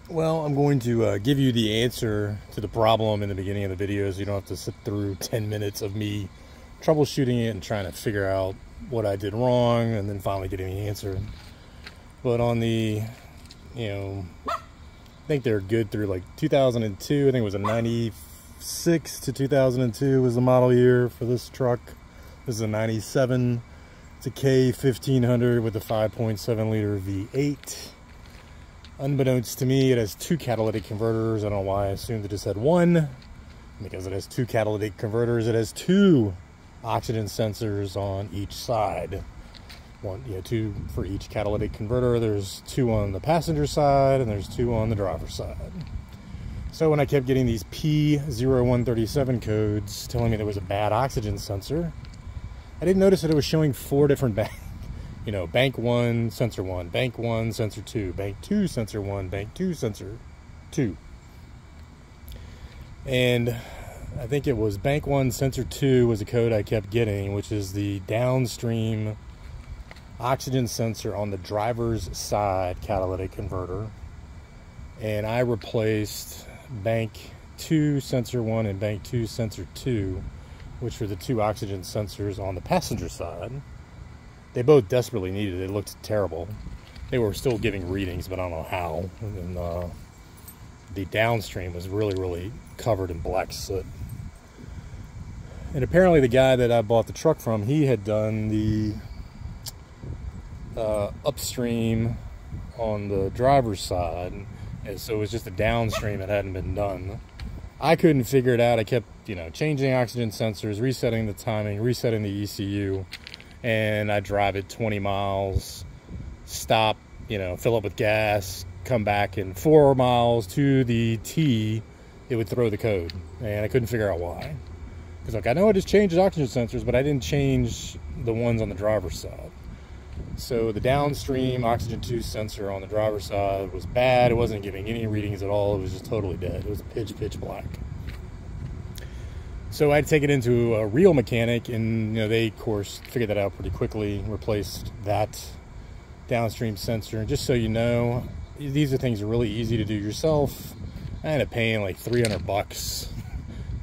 Well, I'm going to give you the answer to the problem in the beginning of the video, so you don't have to sit through 10 minutes of me troubleshooting it and trying to figure out what I did wrong and then finally getting the answer. But on the, I think they're good through like 2002. I think it was a 96 to 2002 was the model year for this truck. This is a 97. It's a K1500 with a 5.7 liter V8. Unbeknownst to me, it has two catalytic converters. I don't know why I assumed it just had one. Because it has two catalytic converters, it has two oxygen sensors on each side. Two for each catalytic converter. There's two on the passenger side and there's two on the driver's side. So when I kept getting these P0137 codes telling me there was a bad oxygen sensor, I didn't notice that it was showing four different banks. Bank 1, sensor 1, bank 1, sensor 2, bank 2, sensor 1, bank 2, sensor 2. And I think it was bank 1, sensor 2 was the code I kept getting, which is the downstream oxygen sensor on the driver's side catalytic converter. And I replaced bank 2, sensor 1, and bank 2, sensor 2, which were the two oxygen sensors on the passenger side. They both desperately needed it. It looked terrible. They were still giving readings, but I don't know how. And the downstream was really, really covered in black soot. And apparently the guy that I bought the truck from, he had done the upstream on the driver's side. And so it was just the downstream that hadn't been done. I couldn't figure it out. I kept, changing oxygen sensors, resetting the timing, resetting the ECU. And I drive it 20 miles, stop, fill up with gas, come back in 4 miles to the T, it would throw the code. And I couldn't figure out why. Because I know I just changed oxygen sensors, but I didn't change the ones on the driver's side. So the downstream oxygen 2 sensor on the driver's side was bad. It wasn't giving any readings at all. It was just totally dead. It was pitch black. So I had to take it into a real mechanic, and they of course figured that out pretty quickly, replaced that downstream sensor. And just so you know, these are things that are really easy to do yourself. I ended up paying like $300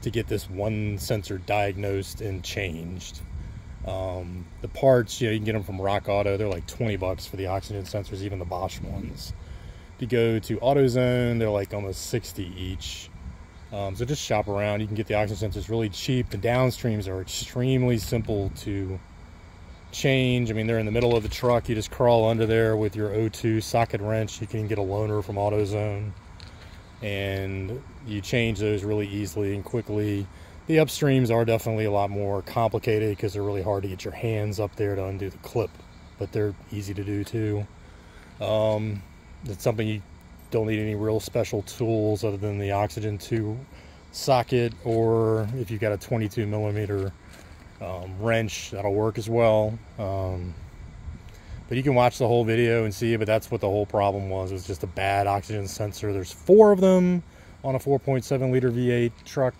to get this one sensor diagnosed and changed. The parts, you can get them from Rock Auto. They're like $20 for the oxygen sensors, even the Bosch ones. If you go to AutoZone, they're like almost $60 each. So just shop around. You can get the oxygen sensors really cheap. The downstreams are extremely simple to change. I mean, they're in the middle of the truck. You just crawl under there with your O2 socket wrench. You can get a loaner from AutoZone. And you change those really easily and quickly. The upstreams are definitely a lot more complicated because they're really hard to get your hands up there to undo the clip. But they're easy to do too. It's something you don't need any real special tools other than the oxygen 2 socket, or if you've got a 22 millimeter wrench, that'll work as well. But you can watch the whole video and see it, but that's what the whole problem was. It was just a bad oxygen sensor. There's 4 of them on a 4.7 liter V8 truck.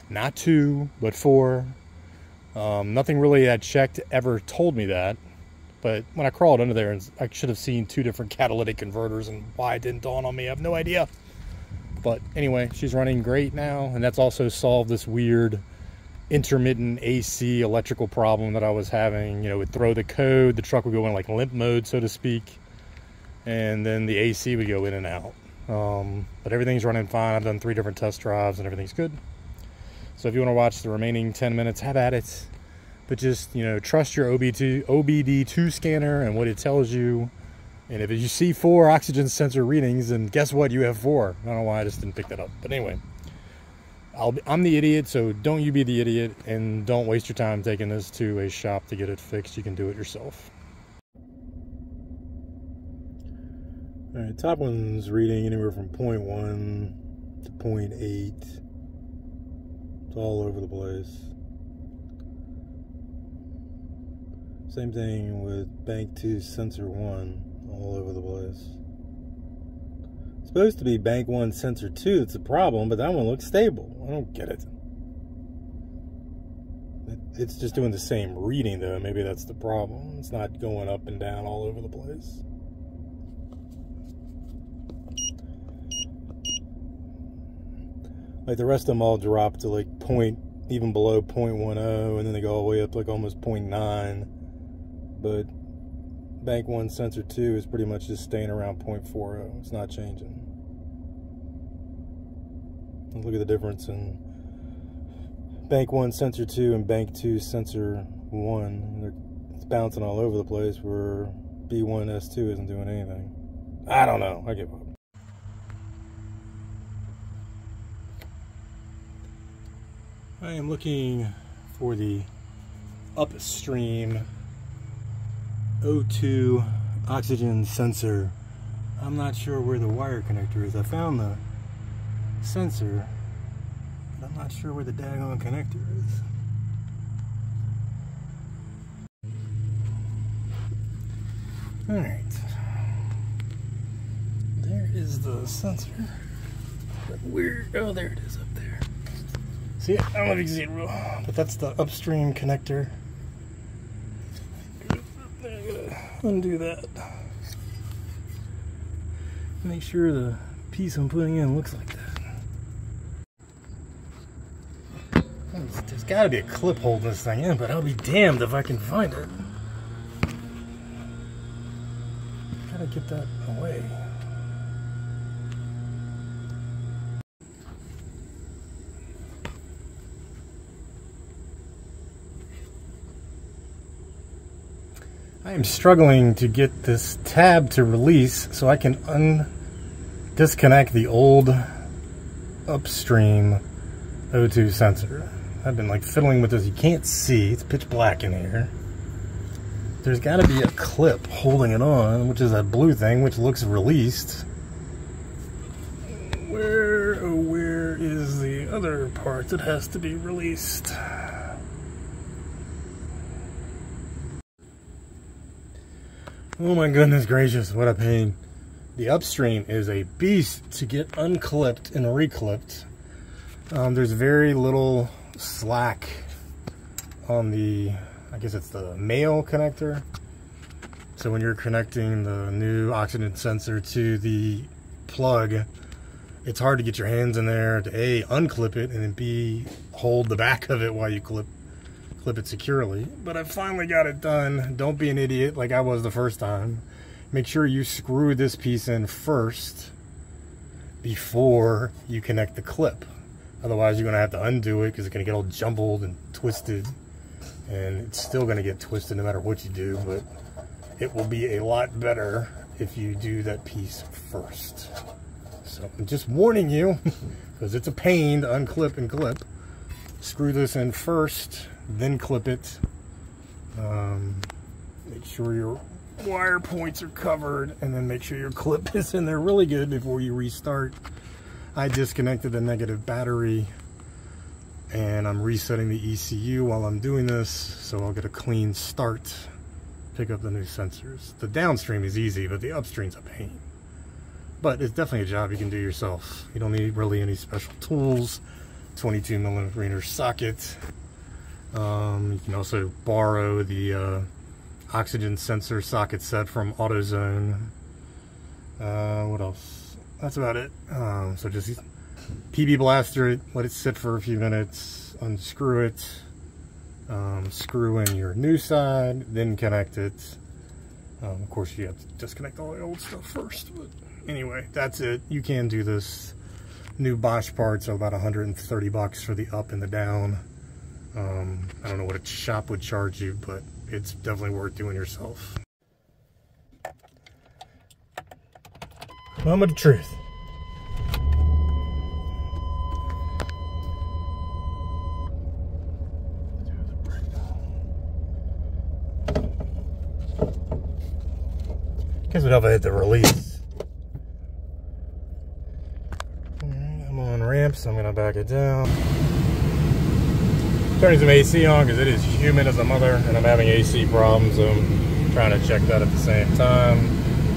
Not 2, but 4. Nothing really I checked ever told me that. But when I crawled under there, I should have seen 2 different catalytic converters, and why it didn't dawn on me, I have no idea. But anyway, she's running great now, and that's also solved this weird intermittent AC electrical problem that I was having. It would throw the code, the truck would go in like limp mode, so to speak, and then the AC would go in and out. But everything's running fine. I've done 3 different test drives, and everything's good. So if you want to watch the remaining 10 minutes, have at it. But just, trust your OBDII scanner and what it tells you. And if you see 4 oxygen sensor readings, then guess what? You have 4. I don't know why I just didn't pick that up. But anyway, I'm the idiot, so don't you be the idiot. And don't waste your time taking this to a shop to get it fixed. You can do it yourself. All right, top one's reading anywhere from 0.1 to 0.8. It's all over the place. Same thing with bank 2 sensor 1, all over the place. It's supposed to be bank 1 sensor 2 that's the problem, but that one looks stable. I don't get it. It's just doing the same reading though. Maybe that's the problem. It's not going up and down all over the place. Like the rest of them all drop to like even below 0.10, and then they go all the way up to like almost 0.9. But bank 1 sensor 2 is pretty much just staying around 0.40. It's not changing. Look at the difference in bank 1 sensor 2 and bank 2 sensor 1. It's bouncing all over the place where B1S2 isn't doing anything. I don't know. I give up. I am looking for the upstream O2 oxygen sensor. I'm not sure where the wire connector is. I found the sensor, but I'm not sure where the daggone connector is. Alright. There is the sensor. But where? Oh, there it is up there. See it? I don't know if you can see it real, but that's the upstream connector. I'm gonna undo that. Make sure the piece I'm putting in looks like that. There's got to be a clip holding this thing in, but I'll be damned if I can find it. Gotta get that away. I am struggling to get this tab to release so I can disconnect the old upstream O2 sensor. I've been like fiddling with this. You can't see, it's pitch black in here. There's got to be a clip holding it on, which is that blue thing, which looks released. Where is the other part that has to be released? Oh my goodness gracious, what a pain. The upstream is a beast to get unclipped and reclipped. There's very little slack on the, I guess it's the male connector. So when you're connecting the new oxygen sensor to the plug, it's hard to get your hands in there to A, unclip it, and then B, hold the back of it while you clip it securely. But I finally got it done. Don't be an idiot like I was the first time. Make sure you screw this piece in first before you connect the clip. Otherwise you're going to have to undo it because it's going to get all jumbled and twisted, and it's still going to get twisted no matter what you do, but it will be a lot better if you do that piece first. So I'm just warning you because it's a pain to unclip and clip. Screw this in first, then clip it. Make sure your wire points are covered, and then make sure your clip is in there really good before you restart. I disconnected the negative battery, and I'm resetting the ECU while I'm doing this, so I'll get a clean start, pick up the new sensors. The downstream is easy, but the upstream's a pain. But it's definitely a job you can do yourself. You don't need really any special tools. 22mm socket. You can also borrow the oxygen sensor socket set from AutoZone. What else? That's about it. So just PB blaster it, let it sit for a few minutes, unscrew it, screw in your new side, then connect it. Of course you have to disconnect all the old stuff first, but anyway, that's it. You can do this. New Bosch parts are about 130 bucks for the up and the down. I don't know what a shop would charge you, but it's definitely worth doing yourself. Moment of truth. Guess what if I hit the release. I'm on ramps, so I'm gonna back it down. Turning some AC on because it is humid as a mother, and I'm having AC problems, so I'm trying to check that at the same time.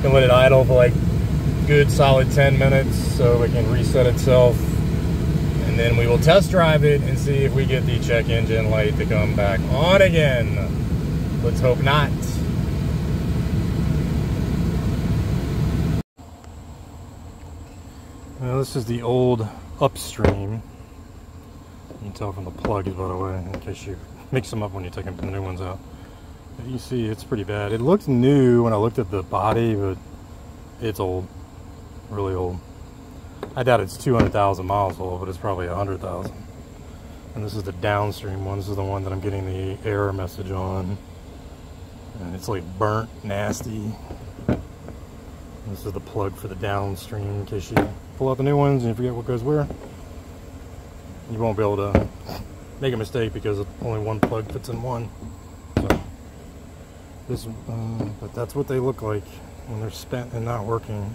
Gonna let it idle for like good solid 10 minutes so it can reset itself, and then we will test drive it and see if we get the check engine light to come back on again. Let's hope not. Well, this is the old upstream. You can tell from the plugs, by the way, in case you mix them up when you're taking the new ones out. But you see, it's pretty bad. It looked new when I looked at the body, but it's old, really old. I doubt it's 200,000 miles old, but it's probably 100,000. And this is the downstream one. This is the one that I'm getting the error message on. And it's like burnt, nasty. This is the plug for the downstream in case you pull out the new ones and you forget what goes where. You won't be able to make a mistake because only one plug fits in one. So this, but that's what they look like when they're spent and not working.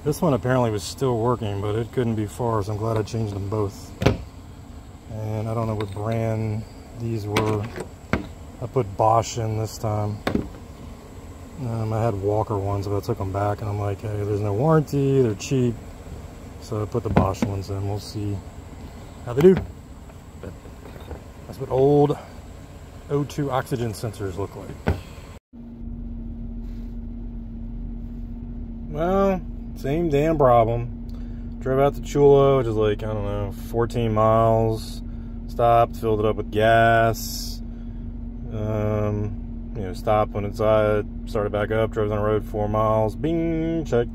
This one apparently was still working, but it couldn't be far, so I'm glad I changed them both. And I don't know what brand these were. I put Bosch in this time. I had Walker ones, but I took them back, and I'm like, hey, there's no warranty, they're cheap. So I put the Bosch ones in. We'll see how they do. But that's what old O2 oxygen sensors look like. Well, same damn problem. Drove out to Chulo, which is like, I don't know, 14 miles. Stopped, filled it up with gas. You know, stopped, went inside, started back up, drove down the road 4 miles. Bing, check.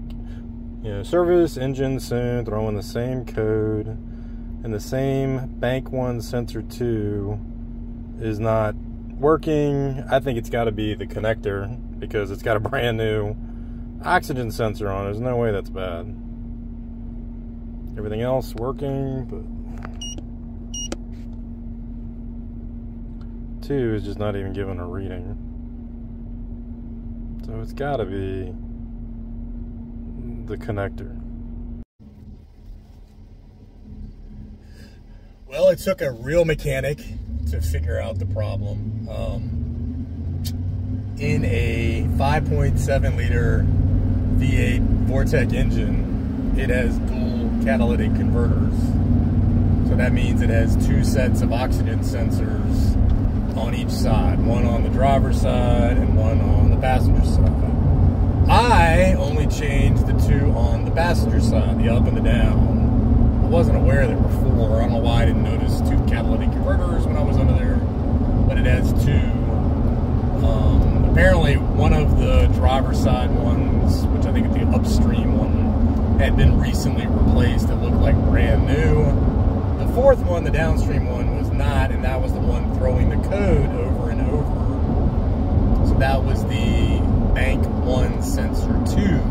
You know, service, engine soon, throw in the same code. And the same Bank 1 Sensor 2 is not working. I think it's got to be the connector because it's got a brand new oxygen sensor on it. There's no way that's bad. Everything else working, but 2 is just not even giving a reading. So it's got to be the connector. Well, it took a real mechanic to figure out the problem. In a 5.7 liter V8 Vortec engine, it has dual catalytic converters. So that means it has 2 sets of oxygen sensors on each side, one on the driver's side and one on the passenger side. I only changed the 2 on the passenger side, the up and the down. I wasn't aware there were 4. I don't know why I didn't notice 2 catalytic converters when I was under there, but it has 2. Apparently one of the driver's side ones, which I think is the upstream one, had been recently replaced. It looked like brand new. The 4th one, the downstream one, was not, and that was the one throwing the code over and over. So that was the Bank 1 Sensor 2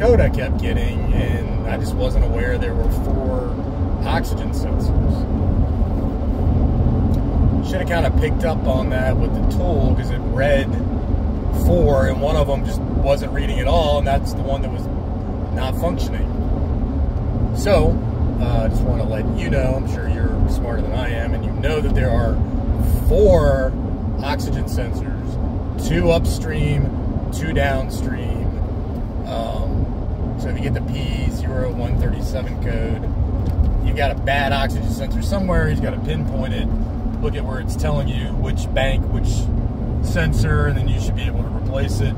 code I kept getting, and I just wasn't aware there were 4 oxygen sensors. Should have kind of picked up on that with the tool because it read 4 and one of them just wasn't reading at all, and that's the one that was not functioning. So I just want to let you know, I'm sure you're smarter than I am, and you know that there are 4 oxygen sensors, 2 upstream, 2 downstream. So if you get the P0137 code, you've got a bad oxygen sensor somewhere. He's got to pinpoint it, look at where it's telling you which bank, which sensor, and then you should be able to replace it.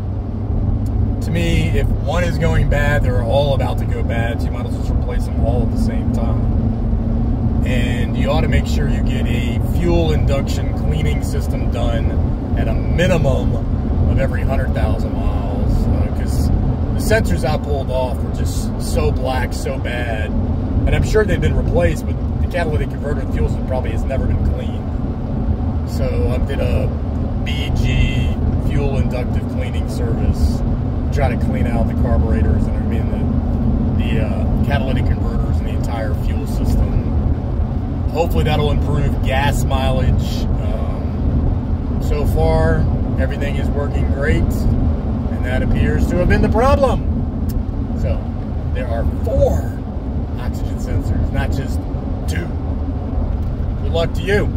To me, if one is going bad, they're all about to go bad, so you might as well just replace them all at the same time. And you ought to make sure you get a fuel induction cleaning system done at a minimum of every 100,000 miles, because the sensors I pulled off were just so black, so bad. And I'm sure they've been replaced, but the catalytic converter in the fuel system probably has never been cleaned. So I did a BG fuel inductive cleaning service, try to clean out the carburetors and the catalytic converters and the entire fuel system. Hopefully that'll improve gas mileage. So far, everything is working great, and that appears to have been the problem. So there are 4 oxygen sensors, not just 2. Good luck to you.